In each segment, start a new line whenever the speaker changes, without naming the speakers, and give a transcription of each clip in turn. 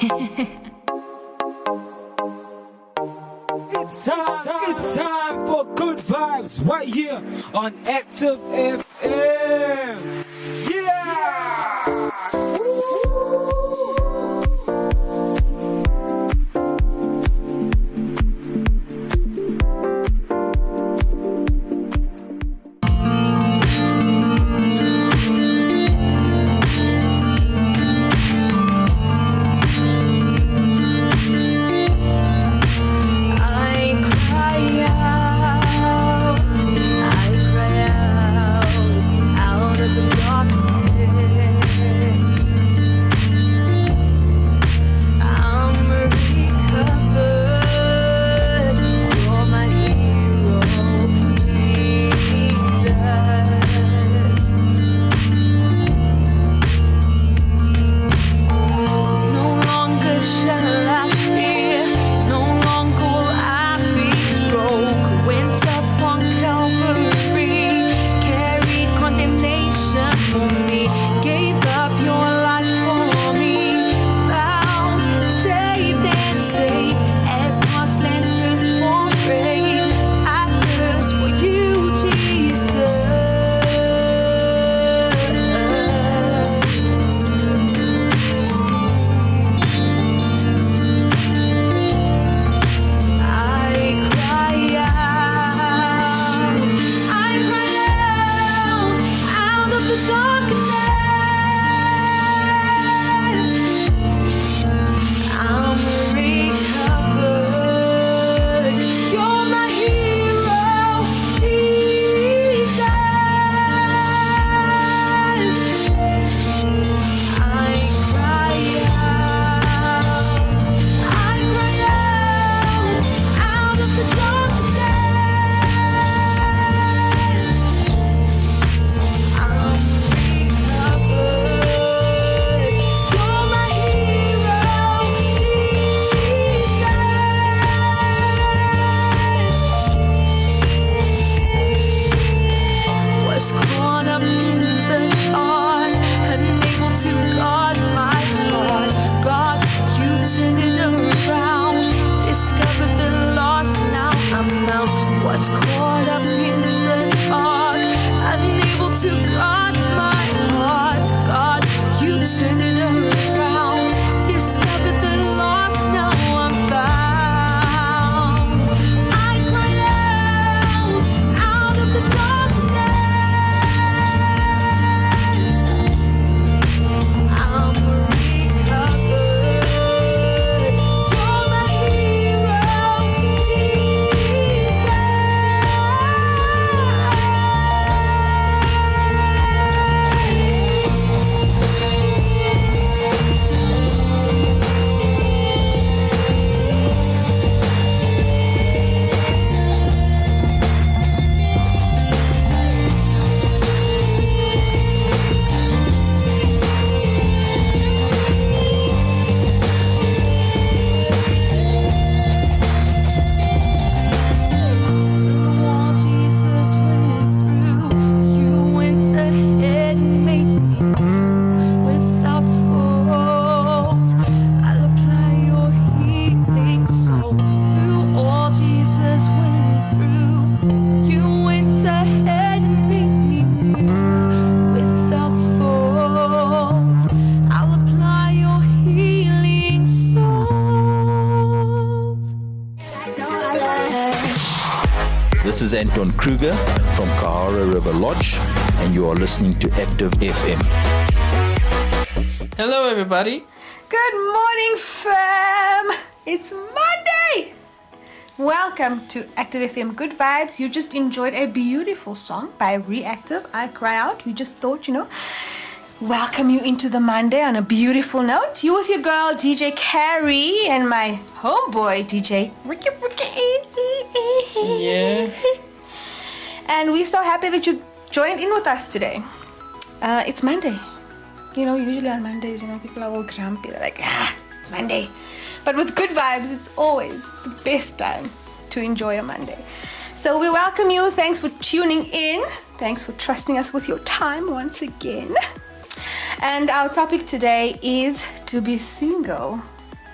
It's time for good vibes right here on Active FM. Yeah!
This is Anton Kruger from Kahara River Lodge, and you are listening to Active FM.
Hello, everybody.
Good morning, fam. It's Monday. Welcome to Active FM Good Vibes. You just enjoyed a beautiful song by Reactive, I Cry Out. We just thought, welcome you into the Monday on a beautiful note. You with your girl, DJ Carrie, and my homeboy, DJ Ricky Easy.
Yeah.
And we're so happy that you joined in with us today. It's Monday. Usually on Mondays, people are all grumpy. They're like, it's Monday. But with Good Vibes, it's always the best time to enjoy a Monday. So we welcome you. Thanks for tuning in. Thanks for trusting us with your time once again. And our topic today is to be single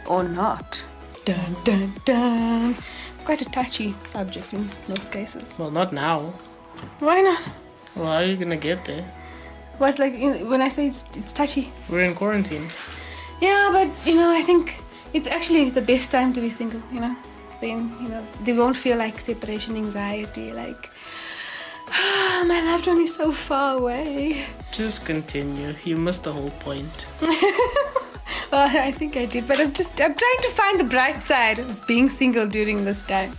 or not? Dun dun dun. It's quite a touchy subject in most cases.
Well, not now.
Why not?
Well, how are you gonna get there?
What, like, when I say it's touchy?
We're in quarantine.
Yeah, but, I think it's actually the best time to be single, Then, they won't feel like separation anxiety, like, my loved one is so far away.
Just continue. You missed the whole point.
Well, I think I did, but I'm trying to find the bright side of being single during this time.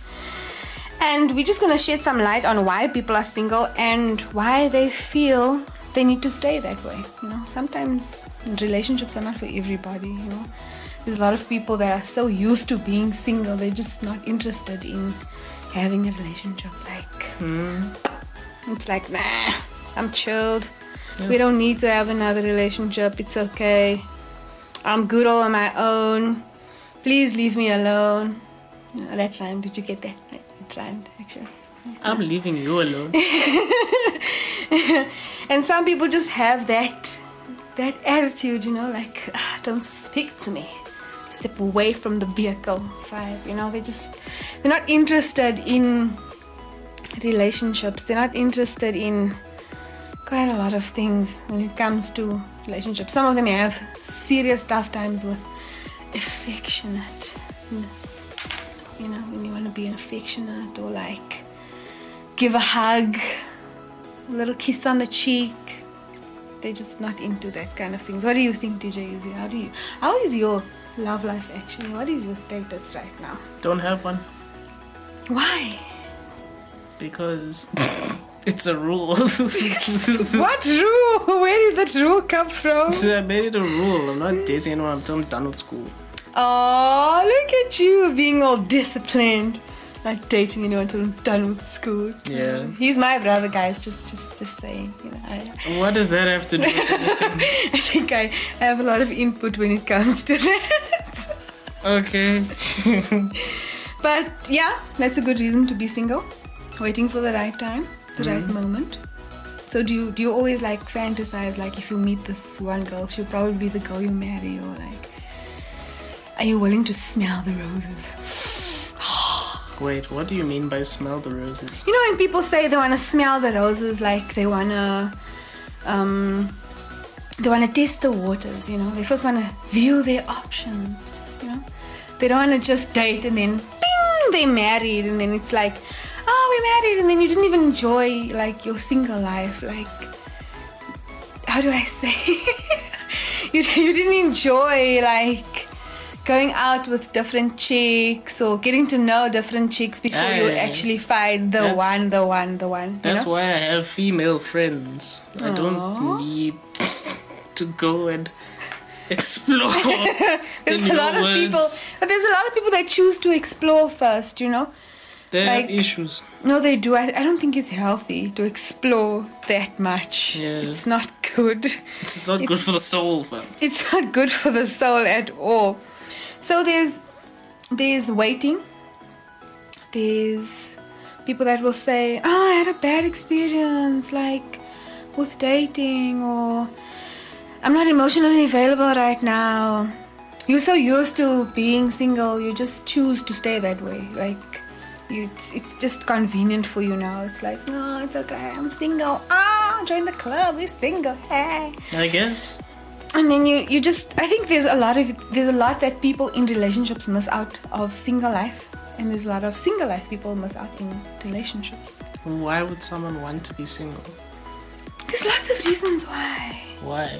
And we're just going to shed some light on why people are single and why they feel they need to stay that way. Sometimes relationships are not for everybody, There's a lot of people that are so used to being single, they're just not interested in having a relationship. It's like, nah, I'm chilled. Yeah. We don't need to have another relationship. It's okay. I'm good all on my own. Please leave me alone. That rhymed. Did you get that? It rhymed, actually.
I'm leaving you alone.
And some people just have that attitude, like, don't speak to me. Step away from the vehicle vibe, they're not interested in relationships. They're not interested in quite a lot of things when it comes to relationships. Some of them have serious tough times with affectionateness. When you want to be affectionate or like give a hug, a little kiss on the cheek. They're just not into that kind of things. What do you think, DJ Izzy? How is your love life actually? What is your status right now?
Don't have one.
Why?
Because it's a rule.
What rule? Where did that rule come from?
I made it a rule. I'm not dating anyone until I'm done with school.
Oh, look at you being all disciplined. Not dating anyone until I'm done with school.
Yeah.
He's my brother, guys. Just saying.
What does that have to do with anything?
I think I have a lot of input when it comes to that.
Okay.
But yeah, that's a good reason to be single. Waiting for the right time, the right moment. So do you always like fantasize, like if you meet this one girl, she'll probably be the girl you marry, or like, are you willing to smell the roses?
Wait, what do you mean by smell the roses?
When people say they want to smell the roses, like they want to test the waters, they first want to view their options, They don't want to just date and then, bing, they're married, and then it's like, oh, we're married, and then you didn't even enjoy, like, your single life, like, how do I say? you didn't enjoy, like, going out with different chicks or getting to know different chicks before you actually find the one.
That's why I have female friends. I don't need to go and explore.
There's a lot of people that choose to explore first,
They have issues.
No, they do. I don't think it's healthy to explore that much.
Yeah.
It's not good.
It's not good for the soul, fam.
It's not good for the soul at all. So there's waiting. There's people that will say, I had a bad experience, like with dating, or I'm not emotionally available right now. You're so used to being single, you just choose to stay that way. Like, it's just convenient for you now. It's like, no, it's okay, I'm single. Join the club, we're single. Hey.
I guess.
And then you just, I think there's a lot that people in relationships miss out of single life, and there's a lot of single life people miss out in relationships.
Why would someone want to be single?
There's lots of reasons why.
Why?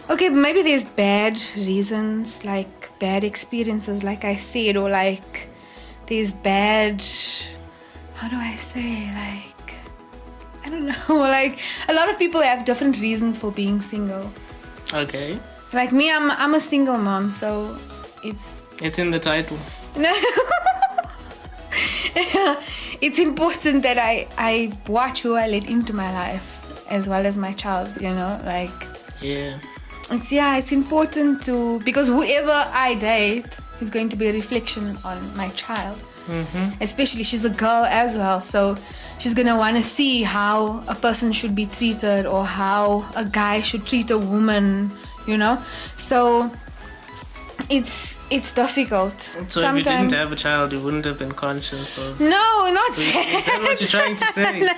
Okay, maybe there's bad reasons, like bad experiences, like I said, or like there's bad, how do I say, like, I don't know, like a lot of people have different reasons for being single.
Okay.
Like me, I'm a single mom, so it's
in the title.
No. It's important that I watch who I let into my life as well as my child's, like.
Yeah.
It's important to, because whoever I date is going to be a reflection on my child. Mm-hmm. Especially she's a girl as well, so she's gonna want to see how a person should be treated or how a guy should treat a woman, So it's difficult.
So if you didn't have a child, you wouldn't have been conscious of...
No, not
Is that what you're trying to say?
No,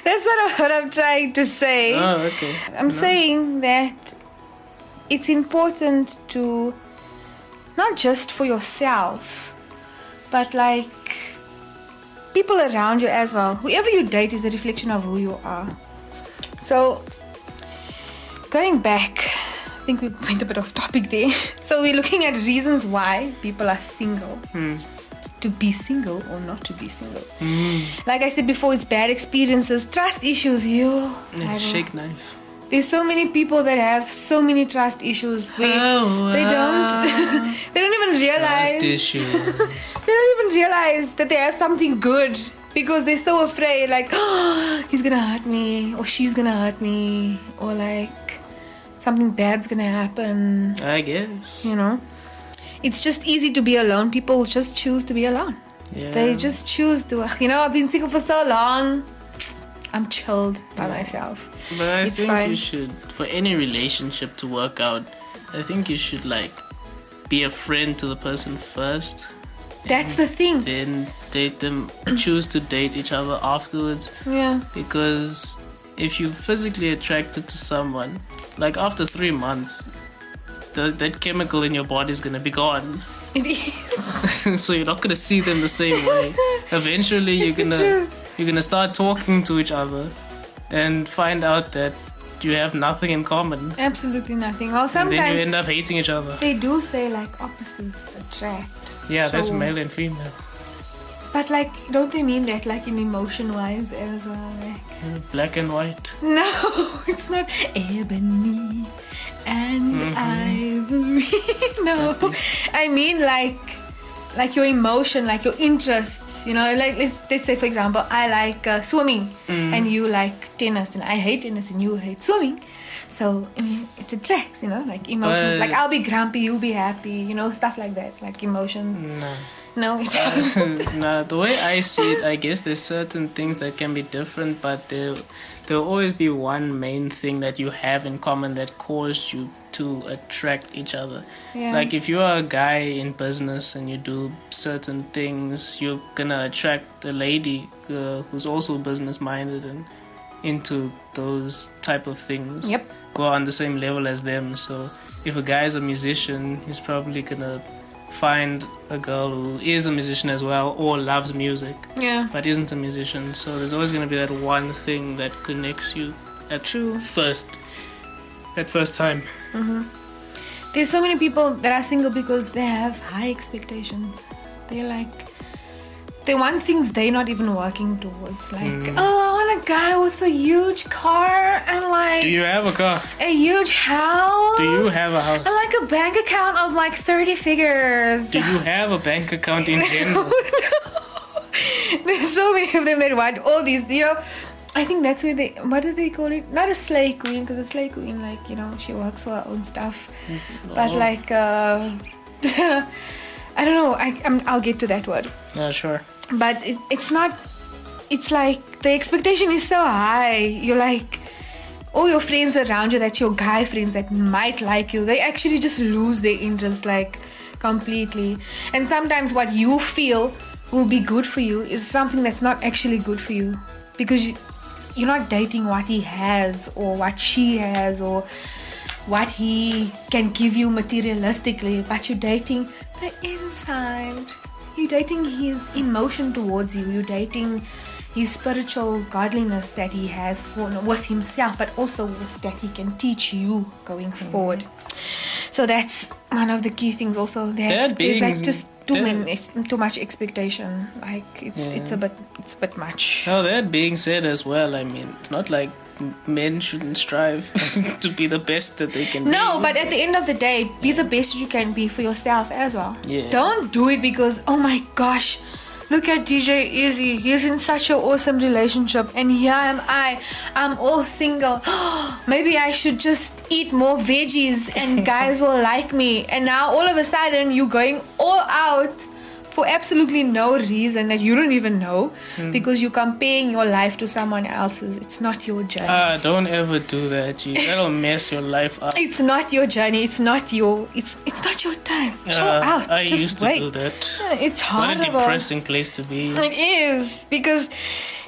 that's not what I'm trying to say.
Oh, okay.
I'm saying that it's important to, not just for yourself, but like people around you as well. Whoever you date is a reflection of who you are. So, going back, I think we went a bit off topic there. So we're looking at reasons why people are single. To be single or not to be single. Like I said before, it's bad experiences, trust issues.
Shake knife.
There's so many people that have so many trust issues. They don't even realize.
Trust issues.
They don't even realize that they have something good because they're so afraid. Like, oh, he's gonna hurt me, or she's gonna hurt me, or like something bad's gonna happen.
I guess.
You know, it's just easy to be alone. People just choose to be alone.
Yeah.
They just choose to. I've been single for so long. I'm chilled by myself.
But I
It's
think
fine.
you should, for any relationship to work out, I think you should like be a friend to the person first,
That's the thing.
then date them, choose to date each other afterwards.
Yeah.
Because if you're physically attracted to someone, like after 3 months, that chemical in your body is gonna be gone.
It is.
So you're not gonna see them the same way. Eventually,
It's the truth.
you're gonna start talking to each other and find out that you have nothing in common.
Absolutely nothing. Well,
And then you
sometimes
end up hating each other.
they do say like opposites attract.
Yeah, that's
So-
male and female.
But like, don't they mean that like in emotion-wise as well? Like,
Black and white.
no, it's not ebony and ivory. No, I mean like your emotion, like your interests. Like let's say for example, I like swimming and you like tennis, and I hate tennis and you hate swimming. So I mean, it attracts. Like emotions.
But-
like I'll be grumpy, you'll be happy. Stuff like that. Like emotions. No, it doesn't.
No, the way I see it, I guess there's certain things that can be different, but there'll always be one main thing that you have in common that caused you to attract each other.
Yeah.
Like if you are a guy in business and you do certain things, you're gonna attract a lady who's also business minded and into those type of things.
Yep.
Go on the same level as them. So if a guy is a musician, he's probably gonna find a girl who is a musician as well or loves music
Yeah.
but isn't a musician. So there's always going to be that one thing that connects you at that first time.
There's so many people that are single because they have high expectations. They want things they're not even working towards. Like, I want a guy with a huge car and like
Do you have a car?
a huge house.
Do you have a house?
And like a bank account of like 30 figures.
Do you have a bank account in general?
There's so many of them that want all these, I think that's where what do they call it? Not a slay queen, because a slay queen, like, she works for her own stuff. But like, I don't know, I'll get to that word.
Yeah, sure.
But it's not, it's like the expectation is so high. You're like, all your friends around you, that's your guy friends that might like you, they actually just lose their interest like completely. And sometimes what you feel will be good for you is something that's not actually good for you, because you're not dating what he has or what she has or what he can give you materialistically, but you're dating the inside. You're dating his emotion towards you. You're dating his spiritual godliness that he has with himself, but also that he can teach you going forward. So that's one of the key things also. There's like just too much expectation. Like it's a bit much.
Oh, that being said as well, I mean, it's not like men shouldn't strive to be the best that they can be.
No, but at the end of the day, be the best you can be for yourself as well.
Yeah.
Don't do it because, oh my gosh, look at DJ Easy. He's in such an awesome relationship, and here am I'm all single. Maybe I should just eat more veggies and guys will like me. And now all of a sudden you're going all out for absolutely no reason that you don't even know, because you're comparing your life to someone else's. It's not your journey.
Don't ever do that, G. That'll mess your life up.
It's not your journey. It's not your time. Chill out.
I
Just
used to
wait.
do that.
It's
What a
horrible.
depressing place to be.
It is, because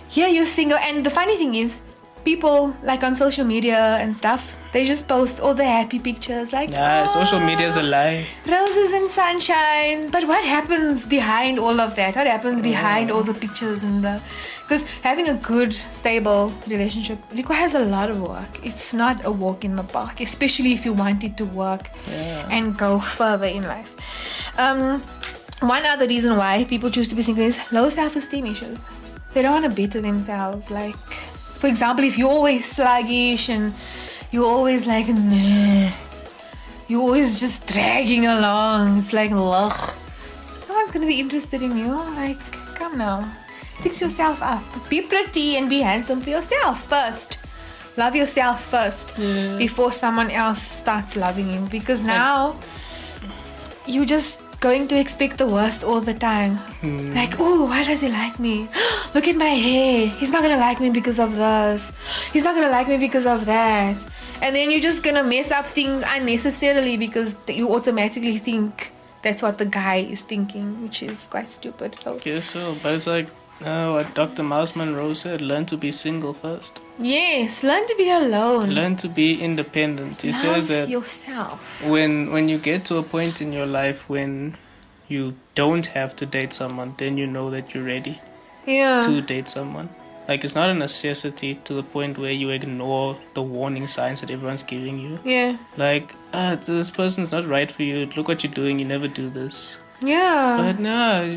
here you're single, and the funny thing is, people like on social media and stuff, they just post all the happy pictures, like
Social media's a lie.
roses and sunshine. But what happens behind all of that? What happens behind all the pictures and the? Because having a good, stable relationship requires a lot of work. It's not a walk in the park, especially if you want it to work and go further in life. One other reason why people choose to be single is low self-esteem issues. They don't want to better themselves. Like, for example, if you're always sluggish and you're always like, nah, you're always just dragging along. It's like, ugh. No one's going to be interested in you. Like, come now. Fix yourself up. Be pretty and be handsome for yourself first. Love yourself first before someone else starts loving you. Because now you're just going to expect the worst all the time. Like, oh, why does he like me? Look at my hair. He's not going to like me because of this. He's not going to like me because of that. And then you're just going to mess up things unnecessarily because you automatically think that's what the guy is thinking, which is quite stupid. So
Guess so, but it's like what Dr. Miles Monroe said, learn to be single first.
yes, learn to be alone.
Learn to be independent. He
Love
says that
yourself.
when you get to a point in your life when you don't have to date someone, then you know that you're ready
Yeah.
to date someone. Like, it's not a necessity to the point where you ignore the warning signs that everyone's giving you.
Yeah.
Like, this person's not right for you. Look what you're doing. You never do this.
Yeah.
But no,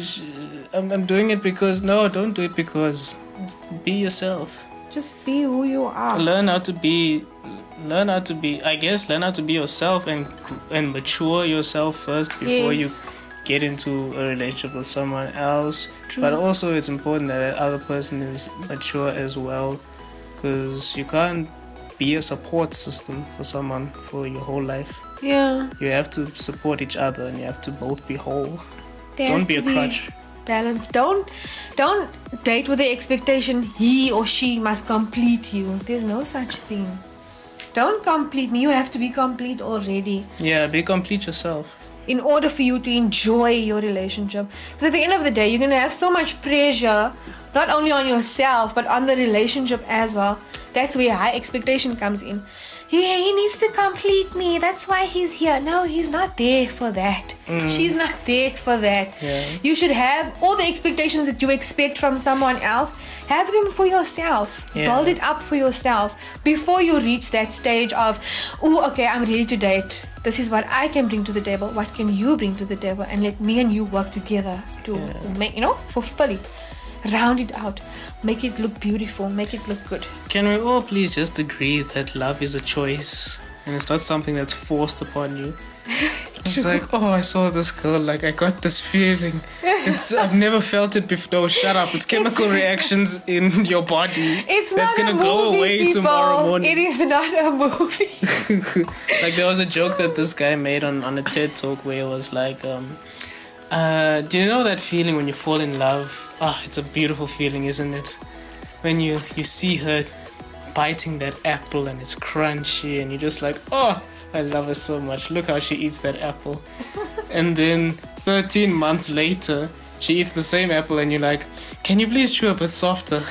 I'm doing it because... No, don't do it because. Just be yourself.
Just be who you are.
Learn how to be... Learn how to be yourself and mature yourself first before you
Yes.
get into a relationship with someone else.
True.
But also it's important that the other person is mature as well, because you can't be a support system for someone for your whole life.
Yeah.
You have to support each other and you have to both be whole.
There has
Don't be
to
a crutch.
Balance. Don't date with the expectation he or she must complete you. There's no such thing. Don't complete me. You have to be complete already
Yeah, be complete yourself.
in order for you to enjoy your relationship. Because at the end of the day, you're going to have so much pressure, not only on yourself, but on the relationship as well. That's where high expectation comes in. Yeah, he needs to complete me. That's why he's here. No, he's not there for that. She's not there for that.
Yeah.
You should have all the expectations that you expect from someone else. Have them for yourself.
Yeah.
Build it up for yourself before you reach that stage of, oh, okay, I'm ready to date. This is what I can bring to the table. What can you bring to the table? And let me and you work together to make, fulfill it. Round it out. Make it look beautiful. Make it look good.
Can we all please just agree that love is a choice and it's not something that's forced upon you? It's like, oh, I saw this girl, like I got this feeling. I've never felt it before. No, shut up. It's chemical reactions in your body.
It's
that's
not
gonna
a
go
movie,
away
people.
tomorrow morning.
It is not a movie.
Like, there was a joke that this guy made on a TED talk where it was like, do you know that feeling when you fall in love? Ah, it's a beautiful feeling, isn't it? When you see her biting that apple and it's crunchy and you're just like, oh, I love her so much. Look how she eats that apple. And then 13 months later, she eats the same apple and you're like, can you please chew a bit softer?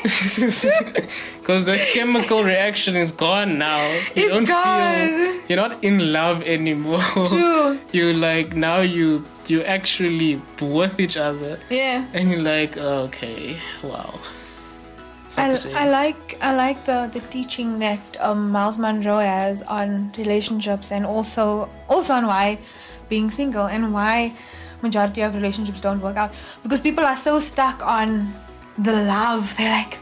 Because the chemical reaction is gone now. You
It's gone.
You're not in love anymore.
True.
You like, now you actually with each other.
Yeah.
And you're like, okay, wow. It's not the same.
I like the teaching that Miles Monroe has on relationships, and also on why being single and why majority of relationships don't work out, because people are so stuck on the love. They're like,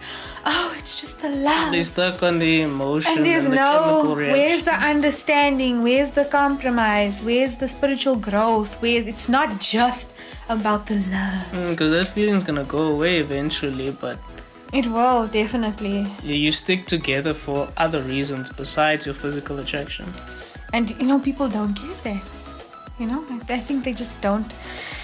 oh, it's just the love.
They're stuck on the emotion
And there's
the chemical reaction.
where's the understanding? Where's the compromise? Where's the spiritual growth? It's not just about the love.
Because that feeling's gonna go away eventually, but
It will, definitely.
you stick together for other reasons besides your physical attraction.
And, people don't get that. I think they just don't.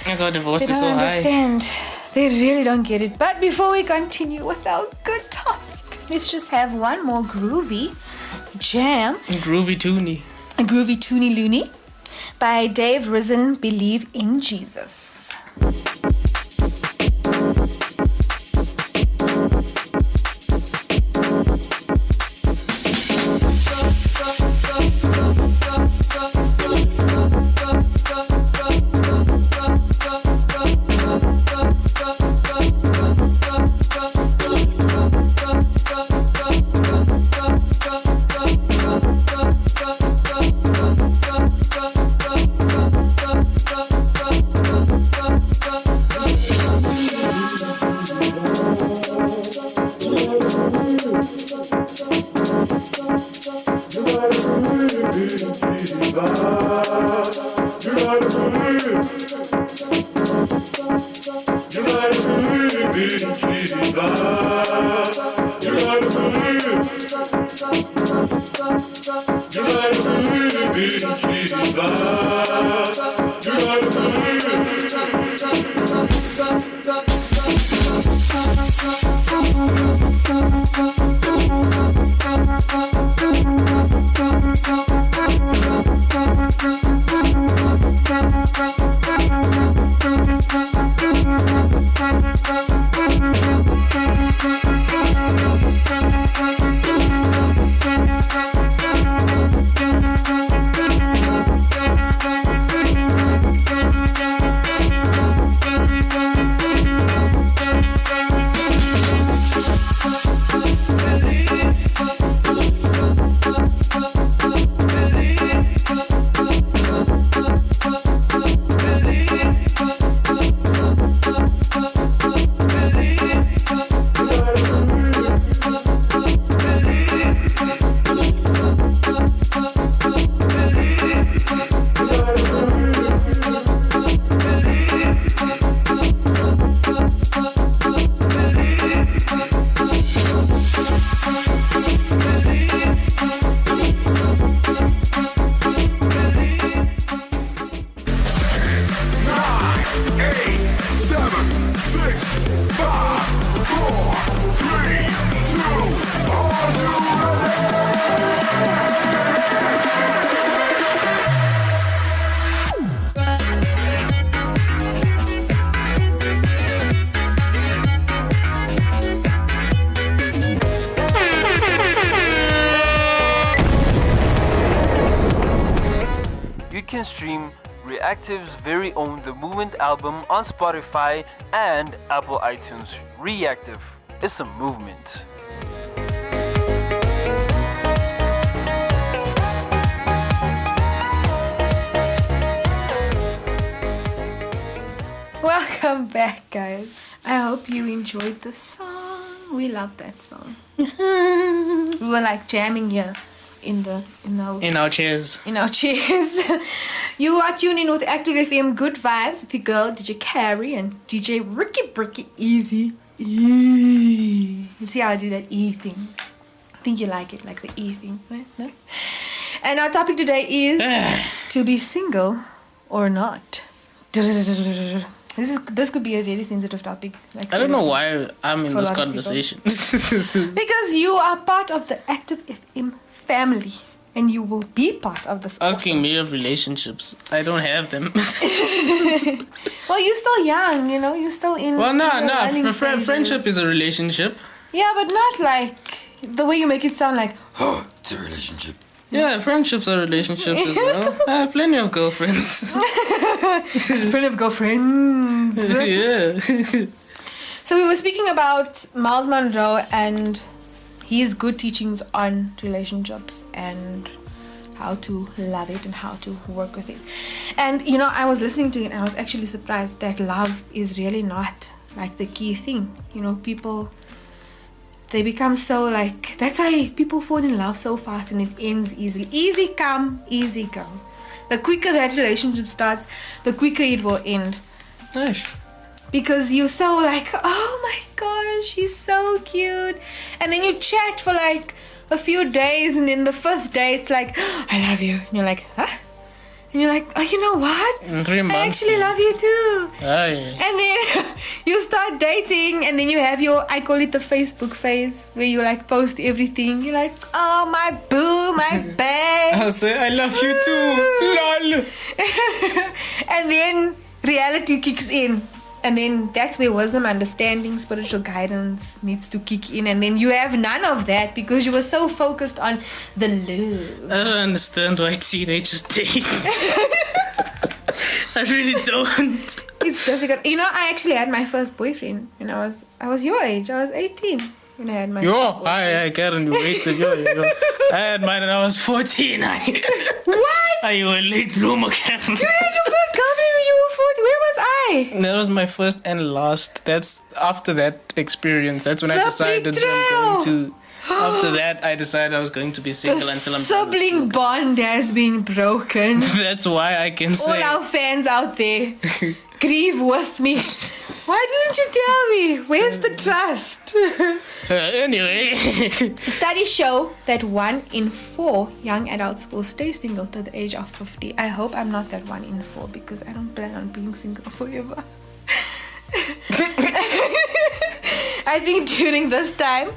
That's why divorce
They
is so
don't
high.
understand. They really don't get it. But before we continue with our good topic, let's just have one more groovy jam.
Groovy Toonie.
A groovy Toonie Looney by Dave Risen, Believe in Jesus.
You can stream Reactive's very own The Movement album on Spotify and Apple iTunes. Reactive is a movement.
Welcome back, guys. I hope you enjoyed the song. We love that song. We were like jamming here in our
chairs.
You are tuning in with Active FM Good Vibes with your girl DJ Carrie and DJ Ricky Bricky Easy. You see how I do that E thing? I think you like it, like the E thing, right? No? And our topic today is to be single or not. This could be a very sensitive topic. Like,
I don't know why I'm in this conversation.
Because you are part of the Active FM family. And you will be part of this.
Asking me of relationships. I don't have them.
Well, you're still young, you know. You're still in.
Well, no. Friendship is a relationship.
Yeah, but not like the way you make it sound like.
Oh, it's a relationship.
Yeah, friendships are relationships as well. I have plenty of girlfriends.
Plenty of girlfriends.
Yeah.
So we were speaking about Miles Monroe and his good teachings on relationships and how to love it and how to work with it. And, you know, I was listening to it and I was actually surprised that love is really not like the key thing. You know, people, they become so like, that's why people fall in love so fast and it ends easily. Easy come, easy go. The quicker that relationship starts, the quicker it will end.
Nice.
Because you're so like, oh my gosh, she's so cute. And then you chat for like a few days and then the fifth day it's like, I love you. And you're like, huh? And you're like, oh, you know what?
In 3 months.
I actually love you too.
Aye.
And then you start dating, and then you have your, I call it the Facebook phase, where you like post everything. You're like, oh, my boo, my babe.
I'll say, I love you too. Lol.
And then reality kicks in. And then that's where wisdom, understanding, spiritual guidance needs to kick in. And then you have none of that because you were so focused on the love.
I don't understand why teenagers date. I really don't.
It's difficult. You know, I actually had my first boyfriend when I was your age. I was 18 when I had my first boyfriend.
I Karen, you waited. Yo. I had mine when I was 14.
What?
Are you a late bloomer, Karen?
You had your first girlfriend when you were 40. Where was I?
That was my first and last. That's after that experience. That's when I
The
decided that
betrayal.
I'm going to. After that, I decided I was going to be single
The
until I'm
sibling bond has been broken.
That's why I can
All
say.
our fans out there, grieve with me. Why didn't you tell me? Where's the trust?
Anyway.
Studies show that 1 in 4 young adults will stay single to the age of 50. I hope I'm not that 1 in 4 because I don't plan on being single forever. I think during this time,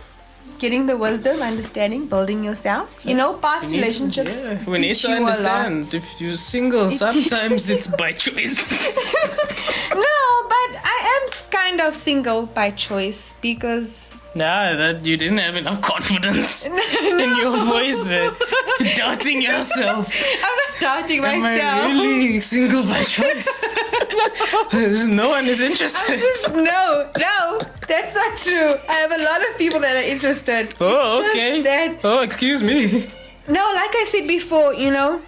getting the wisdom, understanding, building yourself. You know, past relationships.
Yeah, we need
teach
to
you a lot.
understand. If you're single, sometimes it's by choice.
No, but I am kind of single by choice because
Nah, that you didn't have enough confidence in your voice there. Doubting yourself.
I'm not doubting
Am
myself.
I really single by choice? No one is interested.
No, that's not true. I have a lot of people that are interested.
Oh,
It's just
okay.
that-
Oh, excuse me.
no, like I said before, you know,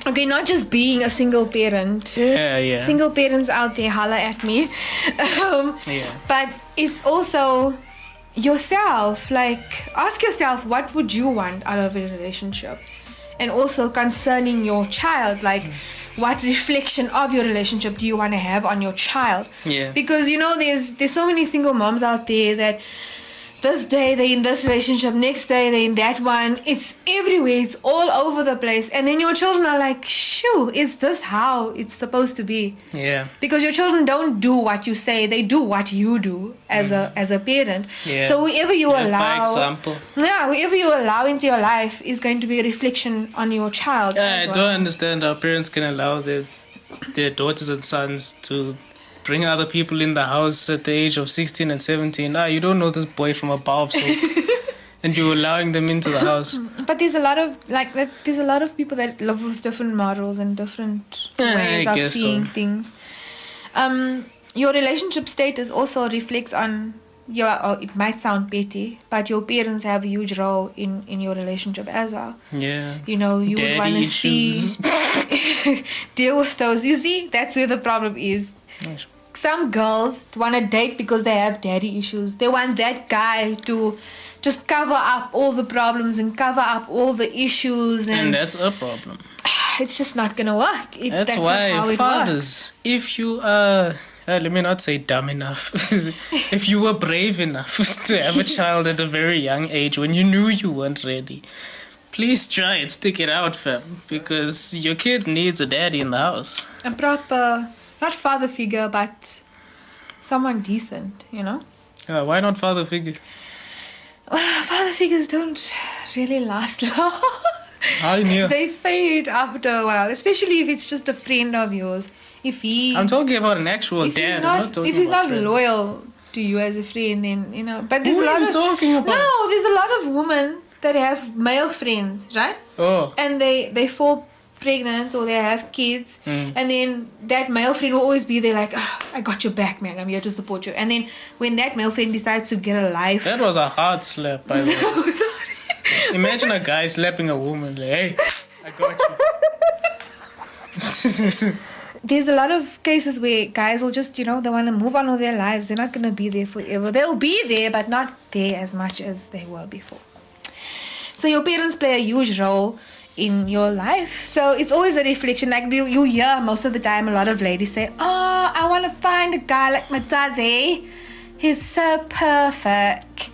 okay, not just being a single parent.
Yeah.
Single parents out there, holla at me.
Yeah.
But it's also yourself. Like, ask yourself, what would you want out of a relationship? And also concerning your child, like, what reflection of your relationship do you want to have on your child?
Yeah.
Because, you know, there's so many single moms out there that this day they're in this relationship, next day they're in that one. It's everywhere. It's all over the place. And then your children are like, shoo, is this how it's supposed to be?
Yeah.
Because your children don't do what you say, they do what you do as a parent.
Yeah.
So whoever you
Yeah,
allow,
by example.
yeah, whoever you allow into your life is going to be a reflection on your child.
I
as well.
don't understand how parents can allow their daughters and sons to bring other people in the house at the age of 16 and 17. You don't know this boy from a bar of soap. And you're allowing them into the house.
But there's a lot of there's a lot of people that live with different models and different ways
I
of
guess
seeing
so.
things. Your relationship status also reflects on your. Oh, it might sound petty, but your parents have a huge role in your relationship as well.
Yeah.
You know, you would
Daddy
want to see
issues.
deal with those. You see, that's where the problem is.
Nice.
Some girls want to date because they have daddy issues. They want that guy to just cover up all the problems and cover up all the issues,
And
and
that's a problem.
it's just not gonna work.
That's
not how
why
it works.
fathers, if you are, let me not say dumb enough, if you were brave enough to have a child at a very young age when you knew you weren't ready, please try and stick it out, fam, because your kid needs a daddy in the house.
A proper, not father figure, but someone decent, you know?
Why not father figure?
Well, father figures don't really last long.
I knew.
They fade after a while, especially if it's just a friend of yours. If
I'm talking about an actual
if
dad.
he's
I'm
not,
not talking
if he's
about
not
friends.
loyal to you as a friend, then you know. But there's
Who
a lot
are you
of
talking about?
no, there's a lot of women that have male friends, right?
Oh.
And they fall pregnant or they have kids, and then that male friend will always be there like, I got your back, man. I'm here to support you. And then when that male friend decides to get a life,
That was a hard slap, by the way.
so sorry.
Imagine a guy slapping a woman like, hey, I got you.
There's a lot of cases where guys will just, you know, they want to move on with their lives. They're not going to be there forever. They'll be there, but not there as much as they were before. So your parents play a huge role in your life. So it's always a reflection. Like you hear most of the time a lot of ladies say, oh, I want to find a guy like my daddy. He's so perfect.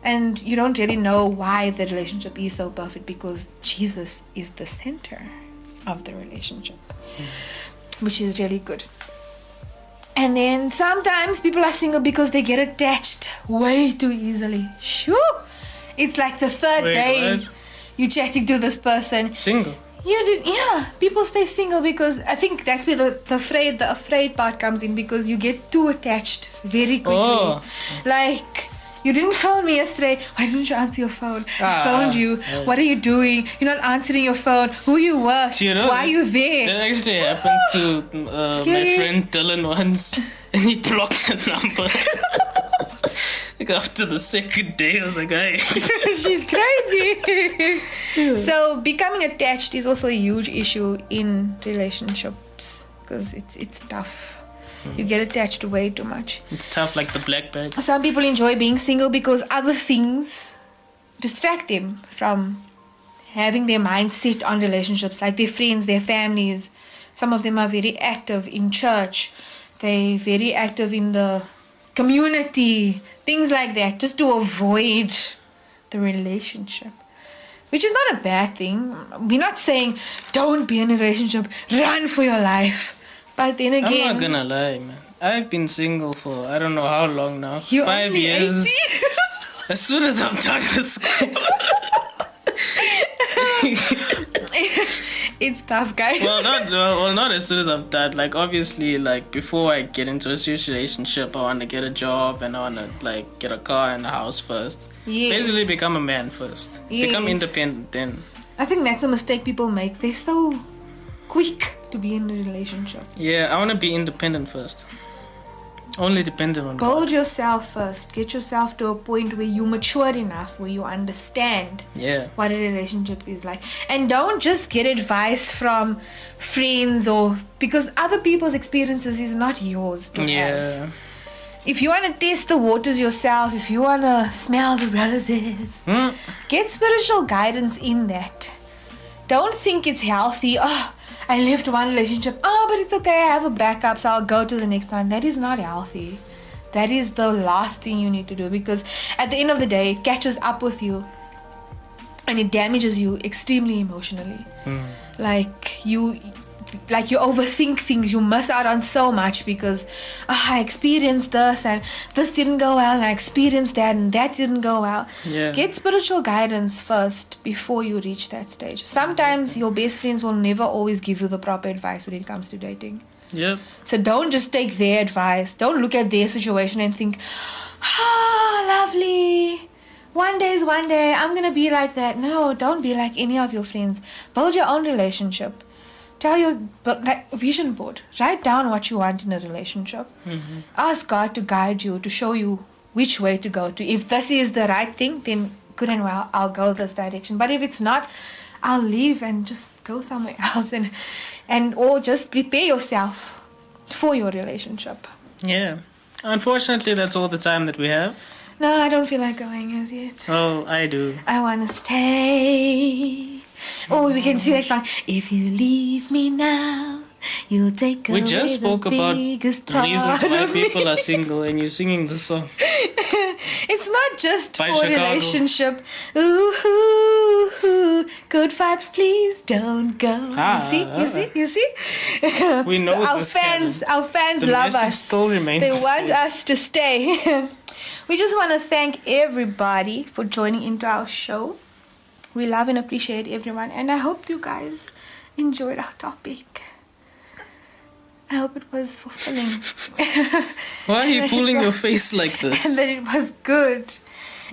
And you don't really know why the relationship is so perfect because Jesus is the center. of the relationship, which is really good. And then sometimes people are single because they get attached way too easily. Shoo! It's like the third day
What?
you're chatting to this person.
Single.
People stay single because I think that's where the afraid part comes in, because you get too attached very quickly.
Oh.
Like, you didn't phone me yesterday. Why didn't you answer your phone? I phoned you. What are you doing? You're not answering your phone. Who you were?
Do you know
Why are you there?
That actually happened to my
Scary.
friend Dylan once, and he blocked the number. Like after the second day, I was like, hey.
She's crazy. So becoming attached is also a huge issue in relationships, because it's tough. You get attached way too much.
It's tough, like the black bag.
Some people enjoy being single because other things distract them from having their mind set on relationships, like their friends, their families. Some of them are very active in church. They're very active in the community, things like that, just to avoid the relationship, which is not a bad thing. We're not saying don't be in a relationship, run for your life. But then again,
I'm not gonna lie, man. I've been single for I don't know how long now.
you're
5
only
years.
18.
As soon as I'm done with school.
It's tough, guys.
Not as soon as I'm done. Like, obviously, like, before I get into a serious relationship, I want to get a job and I want to, like, get a car and a house first.
Yes.
Basically, become a man first. Become
Yes.
independent then.
I think that's a mistake people make. They're so quick to be in a relationship.
Yeah, I want to be independent first. Only dependent on God.
Build yourself first. Get yourself to a point where you're mature enough, where you understand
Yeah.
what a relationship is like. And don't just get advice from friends, or because other people's experiences is not yours to have.
Yeah.
If you want to test the waters yourself, if you want to smell the roses, get spiritual guidance in that. Don't think it's healthy. Oh, I left one relationship. Oh, but it's okay. I have a backup, so I'll go to the next one. That is not healthy. That is the last thing you need to do, because at the end of the day, it catches up with you and it damages you extremely emotionally. Like you overthink things. You miss out on so much because I experienced this and this didn't go well, and I experienced that and that didn't go well.
Yeah.
Get spiritual guidance first before you reach that stage. Sometimes your best friends will never always give you the proper advice when it comes to dating.
Yep.
So don't just take their advice. Don't look at their situation and think, lovely. One day is one day. I'm going to be like that. No, don't be like any of your friends. Build your own relationship. Tell your vision board. Write down what you want in a relationship. Ask God to guide you, to show you which way to go to. If this is the right thing, then good and well, I'll go this direction. But if it's not, I'll leave and just go somewhere else, and or just prepare yourself for your relationship.
Yeah. Unfortunately, that's all the time that we have.
No, I don't feel like going as yet.
Oh, I do.
I want to stay. Oh, we can see that song. If you leave me now, you'll take
We
away
just spoke
the
about
biggest
reasons
part
why
of me.
people are single, and you're singing the song.
It's not just
By
for
Chicago.
relationship. Ooh, good vibes, please don't go. You see?
We know
our
this
fans.
canon.
Our fans
The
love
message
us.
still remains
They
the
want
same.
us to stay. We just want to thank everybody for joining into our show. We love and appreciate everyone, and I hope you guys enjoyed our topic. I hope it was fulfilling.
Why are you
And
pulling
it
your
was-
face like
And
this?
that it was good.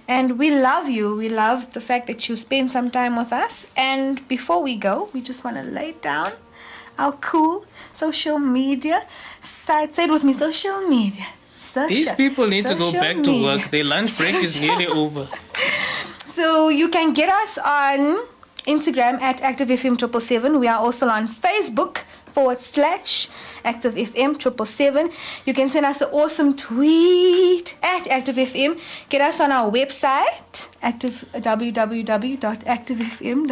And we love you. We love the fact that you spend some time with us. And before we go, we just want to lay down our cool social media. Say it with me, social media.
These people need to go
Social
back to
media.
work. Their lunch break is nearly over.
So you can get us on Instagram at ActiveFM777. We are also on Facebook /ActiveFM777. You can send us an awesome tweet at ActiveFM. Get us on our website,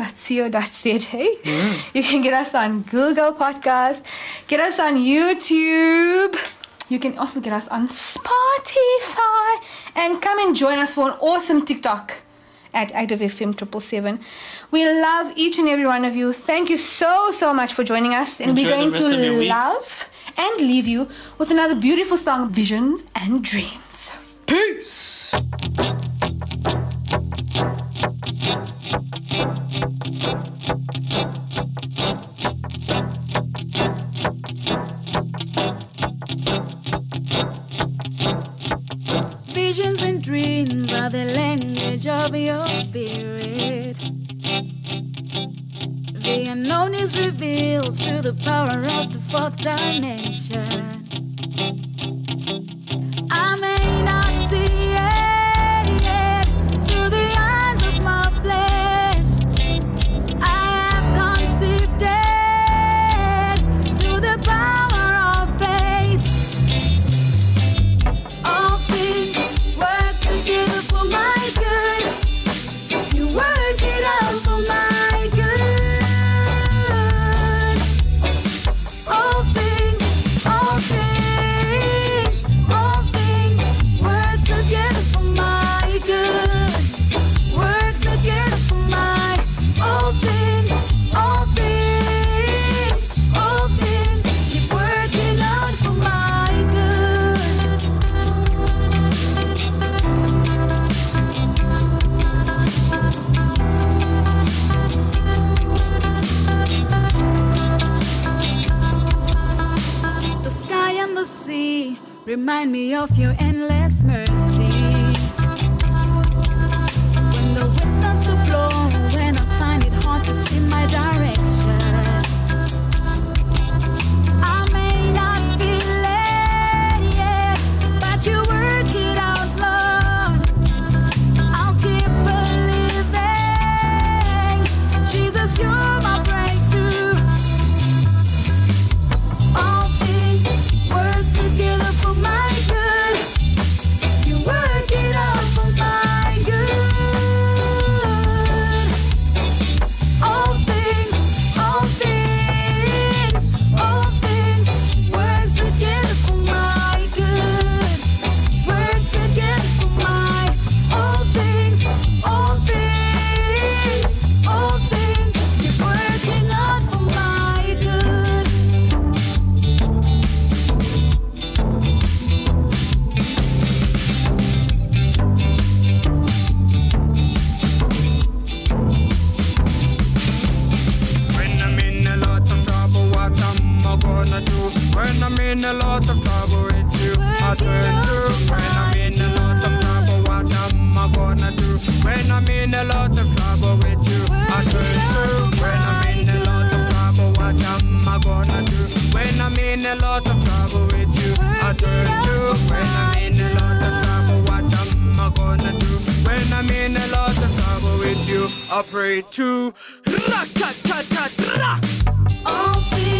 www.activefm.co.za. You can get us on Google Podcasts. Get us on YouTube. You can also get us on Spotify. And come and join us for an awesome TikTok at Active FM 777. We love each and every one of you. Thank you so much for joining us. And
Enjoy
we're going
the rest of your
to
week.
love and leave you with another beautiful song, Visions and Dreams.
Peace.
Visions and dreams are the language of your spirit. The unknown is revealed through the power of the fourth dimension. I may not see it yet through the eyes of my flesh. I have conceived it through the power of faith. All things work together for my good. You work it out for my good. All things work together for my good. Work together for my all things keep working out for my good. The sky and the sea remind me of your endless mercy. When the wind starts to blow, when I find it hard to see my direction, I may not feel it yet, but you work it out, Lord. I'll keep believing, Jesus, you're my breakthrough. All things work together for my good. You work it out for my good. All things work together for my good. Work together for my all things keep working out for my good.
When I'm in a lot of trouble, what am I gonna do? When I'm in a lot of trouble, it's you I turn to. When I'm in a lot of trouble, what am I gonna do? When I'm in a lot of trouble, it's you I turn to. When I'm in a lot of trouble, what am I gonna do? When I'm in a lot of trouble, it's you I turn to. When I'm in a lot of trouble, what am I gonna do? When I'm in a lot of trouble, it's you I pray to. Ra-ta-ta-ta-ta-ra.
All things